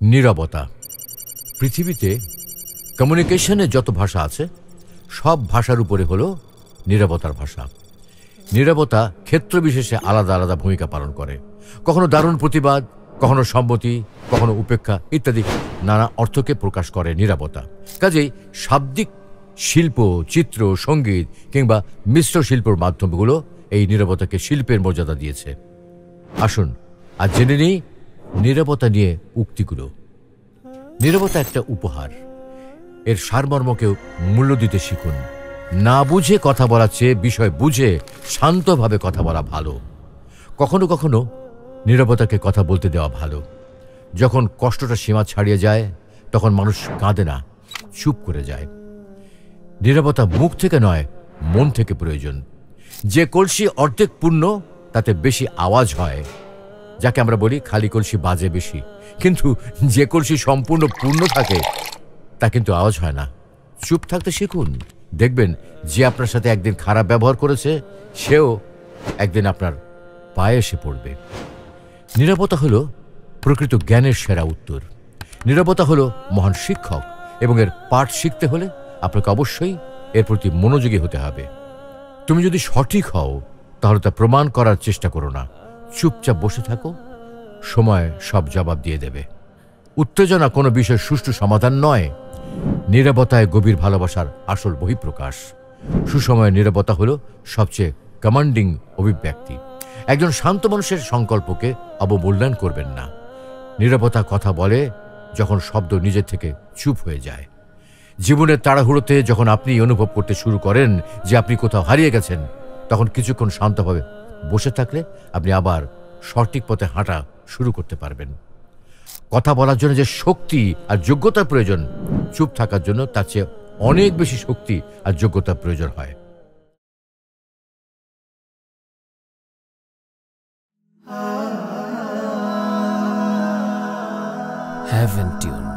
নীরবতা। পৃথিবীতে কমিউনিকেশনের যত ভাষা আছে সব ভাষার উপরে হলো নীরবতার ভাষা। নীরবতা ক্ষেত্র বিশেষে আলাদা আলাদা ভূমিকা পালন করে। কখনো দারুণ প্রতিবাদ, কখনো সম্মতি, কখনো উপেক্ষা ইত্যাদি নানা অর্থকে প্রকাশ করে নীরবতা। কাজেই শাব্দিক শিল্প, চিত্র, সঙ্গীত কিংবা মিশ্র শিল্পর মাধ্যমগুলো এই নীরবতাকে শিল্পের মর্যাদা দিয়েছে। আসুন আজ জেনে নিই নীরবতা নিয়ে উক্তিগুলো। নীরবতা একটা উপহার, এর সারমর্মকেও মূল্য দিতে শিখুন। না বুঝে কথা বলার চেয়ে বিষয় বুঝে শান্তভাবে কথা বলা ভালো। কখনো কখনো নীরবতাকে কথা বলতে দেওয়া ভালো। যখন কষ্টটা সীমা ছাড়িয়ে যায় তখন মানুষ কাঁদে না, চুপ করে যায়। নীরবতা মুখ থেকে নয়, মন থেকে প্রয়োজন। যে কলসি অর্ধেক পূর্ণ তাতে বেশি আওয়াজ হয়, যাকে আমরা বলি খালি কলসি বাজে বেশি। কিন্তু যে কলসি সম্পূর্ণ পূর্ণ থাকে তা কিন্তু আওয়াজ হয় না। চুপ থাকতে শিখুন, দেখবেন যে আপনার সাথে একদিন খারাপ ব্যবহার করেছে সেও একদিন আপনার পায়ে এসে পড়বে। নীরবতা হলো প্রকৃত জ্ঞানের সেরা উত্তর। নীরবতা হলো মহান শিক্ষক এবং এর পাঠ শিখতে হলে আপনাকে অবশ্যই এর প্রতি মনোযোগী হতে হবে। তুমি যদি সঠিক হও তাহলে তা প্রমাণ করার চেষ্টা করো না, চুপচাপ বসে থাকো, সময় সব জবাব দিয়ে দেবে। উত্তেজনা কোনো বিষয়ের সুষ্ঠু সমাধান নয়, নীরবতায় গভীর ভালোবাসার আসল বহিঃপ্রকাশ। সুসময়ের নীরবতা হলো সবচেয়ে কমান্ডিং অভিব্যক্তি। একজন শান্ত মানুষের সংকল্পকে অবমূল্যায়ন করবেন না। নীরবতা কথা বলে যখন শব্দ নিজে থেকে চুপ হয়ে যায়। জীবনের তাড়াহুড়োতে যখন আপনি অনুভব করতে শুরু করেন যে আপনি কোথাও হারিয়ে গেছেন, তখন কিছুক্ষণ শান্তভাবে বসে থাকলে আপনি আবার সঠিক পথে হাঁটা শুরু করতে পারবেন। কথা বলার জন্য যে শক্তি আর যোগ্যতার প্রয়োজন, চুপ থাকার জন্য তার চেয়ে অনেক বেশি শক্তি আর যোগ্যতার প্রয়োজন হয়। Heaven Tune